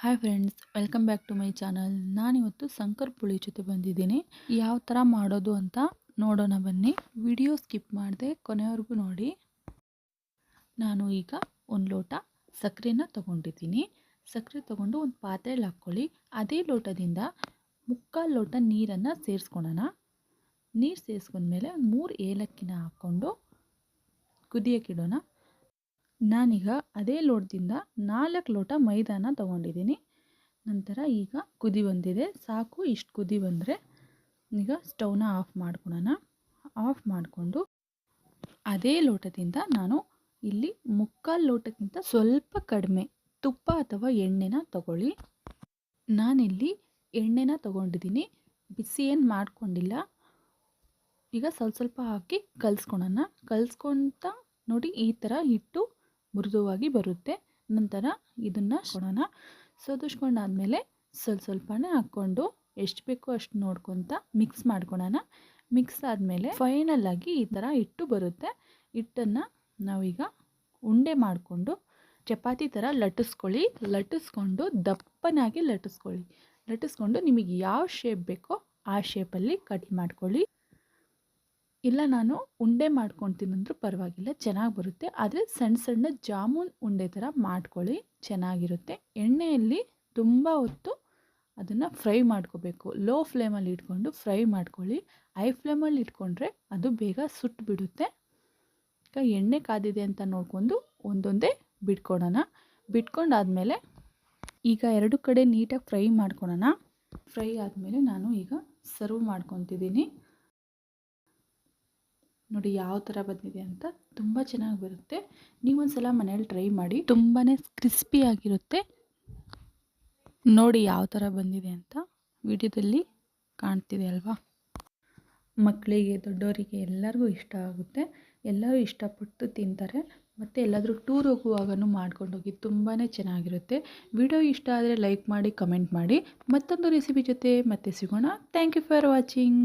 Hi friends, welcome back to my channel. ನಾನಿವತ್ತು ಸಂಕರ್ ಪುಳಿ ಜೊತೆ ಬಂದಿದ್ದೀನಿ. ಯಾವ ಥರ ಮಾಡೋದು ಅಂತ ನೋಡೋಣ ಬನ್ನಿ. ವಿಡಿಯೋ ಸ್ಕಿಪ್ ಮಾಡದೆ ಕೊನೆವರೆಗೂ ನೋಡಿ. ನಾನು ಈಗ ಒಂದು ಲೋಟ ಸಕ್ಕರೆನ ತೊಗೊಂಡಿದ್ದೀನಿ. ಸಕ್ಕರೆ ತೊಗೊಂಡು ಒಂದು ಪಾತ್ರೆಯಲ್ಲಿ ಹಾಕ್ಕೊಳ್ಳಿ. ಅದೇ ಲೋಟದಿಂದ ಮುಕ್ಕಾಲು ಲೋಟ ನೀರನ್ನು ಸೇರಿಸ್ಕೊಳ್ಳೋಣ. ನೀರು ಸೇರಿಸ್ಕೊಂಡ್ಮೇಲೆ ಒಂದು 3 ಏಲಕ್ಕಿನ ಹಾಕ್ಕೊಂಡು ಕುದಿಯೋಕ್ಕಿಡೋಣ. ನಾನೀಗ ಅದೇ ಲೋಟದಿಂದ 4 ಲೋಟ ಮೈದಾನ ತೊಗೊಂಡಿದ್ದೀನಿ. ನಂತರ ಈಗ ಕುದಿ ಬಂದಿದೆ, ಸಾಕು. ಇಷ್ಟು ಕುದಿ ಬಂದರೆ ಈಗ ಸ್ಟವ್ನ ಆಫ್ ಮಾಡ್ಕೊಳ್ಳೋಣ. ಆಫ್ ಮಾಡಿಕೊಂಡು ಅದೇ ಲೋಟದಿಂದ ನಾನು ಇಲ್ಲಿ ಮುಕ್ಕಾಲು ಲೋಟಕ್ಕಿಂತ ಸ್ವಲ್ಪ ಕಡಿಮೆ ತುಪ್ಪ ಅಥವಾ ಎಣ್ಣೆನ ತಗೊಳ್ಳಿ. ನಾನಿಲ್ಲಿ ಎಣ್ಣೆನ ತೊಗೊಂಡಿದ್ದೀನಿ, ಬಿಸಿ ಏನು ಮಾಡ್ಕೊಂಡಿಲ್ಲ. ಈಗ ಸ್ವಲ್ಪ ಹಾಕಿ ಕಲಿಸ್ಕೊಳ್ಳೋಣ. ಕಲಿಸ್ಕೊಳ್ತಾ ನೋಡಿ, ಈ ಥರ ಹಿಟ್ಟು ಮೃದುವಾಗಿ ಬರುತ್ತೆ. ನಂತರ ಇದನ್ನು ಕೊಡೋಣ. ಸೋದಿಸ್ಕೊಂಡಾದ್ಮೇಲೆ ಸ್ವಲ್ಪನೇ ಹಾಕ್ಕೊಂಡು ಎಷ್ಟು ಬೇಕೋ ಅಷ್ಟು ನೋಡ್ಕೊತ ಮಿಕ್ಸ್ ಮಾಡ್ಕೊಳ್ಳೋಣ. ಮಿಕ್ಸ್ ಆದಮೇಲೆ ಫೈನಲಾಗಿ ಈ ಥರ ಹಿಟ್ಟು ಬರುತ್ತೆ. ಹಿಟ್ಟನ್ನು ನಾವೀಗ ಉಂಡೆ ಮಾಡಿಕೊಂಡು ಚಪಾತಿ ಥರ ಲಟ್ಟಿಸ್ಕೊಳ್ಳಿ. ಲಟ್ಟಿಸ್ಕೊಂಡು ದಪ್ಪನಾಗಿ ಲಟ್ಟಿಸ್ಕೊಂಡು ನಿಮಗೆ ಯಾವ ಶೇಪ್ ಬೇಕೋ ಆ ಶೇಪಲ್ಲಿ ಕಟ್ ಮಾಡ್ಕೊಳ್ಳಿ. ಇಲ್ಲ ನಾನು ಉಂಡೆ ಮಾಡ್ಕೊತೀನಿ ಅಂದರೂ ಪರವಾಗಿಲ್ಲ, ಚೆನ್ನಾಗಿ ಬರುತ್ತೆ. ಆದರೆ ಸಣ್ಣ ಸಣ್ಣ ಜಾಮೂನ್ ಉಂಡೆ ಥರ ಮಾಡ್ಕೊಳ್ಳಿ, ಚೆನ್ನಾಗಿರುತ್ತೆ. ಎಣ್ಣೆಯಲ್ಲಿ ತುಂಬ ಹೊತ್ತು ಅದನ್ನು ಫ್ರೈ ಮಾಡ್ಕೋಬೇಕು. ಲೋ ಫ್ಲೇಮಲ್ಲಿ ಇಟ್ಕೊಂಡು ಫ್ರೈ ಮಾಡ್ಕೊಳ್ಳಿ. ಹೈ ಫ್ಲೇಮಲ್ಲಿ ಇಟ್ಕೊಂಡ್ರೆ ಅದು ಬೇಗ ಸುಟ್ಟು ಬಿಡುತ್ತೆ. ಈಗ ಎಣ್ಣೆ ಕಾದಿದೆ ಅಂತ ನೋಡಿಕೊಂಡು ಒಂದೊಂದೇ ಬಿಟ್ಕೊಡೋಣ. ಬಿಟ್ಕೊಂಡಾದಮೇಲೆ ಈಗ 2 ಕಡೆ ನೀಟಾಗಿ ಫ್ರೈ ಮಾಡ್ಕೊಳೋಣ. ಫ್ರೈ ಆದಮೇಲೆ ನಾನು ಈಗ ಸರ್ವ್ ಮಾಡ್ಕೊತಿದ್ದೀನಿ. ನೋಡಿ ಯಾವ ಥರ ಬಂದಿದೆ ಅಂತ. ತುಂಬ ಚೆನ್ನಾಗಿ ಬರುತ್ತೆ. ನೀವೊಂದು ಸಲ ಮನೇಲಿ ಟ್ರೈ ಮಾಡಿ, ತುಂಬಾ ಕ್ರಿಸ್ಪಿಯಾಗಿರುತ್ತೆ. ನೋಡಿ ಯಾವ ಥರ ಬಂದಿದೆ ಅಂತ ವಿಡಿಯೋದಲ್ಲಿ ಕಾಣ್ತಿದೆ ಅಲ್ವಾ. ಮಕ್ಕಳಿಗೆ, ದೊಡ್ಡವರಿಗೆ ಎಲ್ಲರಿಗೂ ಇಷ್ಟ ಆಗುತ್ತೆ. ಎಲ್ಲರೂ ಇಷ್ಟಪಟ್ಟು ತಿಂತಾರೆ. ಮತ್ತು ಎಲ್ಲಾದರೂ ಟೂರ್ ಹೋಗುವಾಗೂ ಮಾಡ್ಕೊಂಡೋಗಿ ತುಂಬಾ ಚೆನ್ನಾಗಿರುತ್ತೆ. ವಿಡಿಯೋ ಇಷ್ಟ ಆದರೆ ಲೈಕ್ ಮಾಡಿ, ಕಮೆಂಟ್ ಮಾಡಿ. ಮತ್ತೊಂದು ರೆಸಿಪಿ ಜೊತೆ ಮತ್ತೆ ಸಿಗೋಣ. Thank you for watching.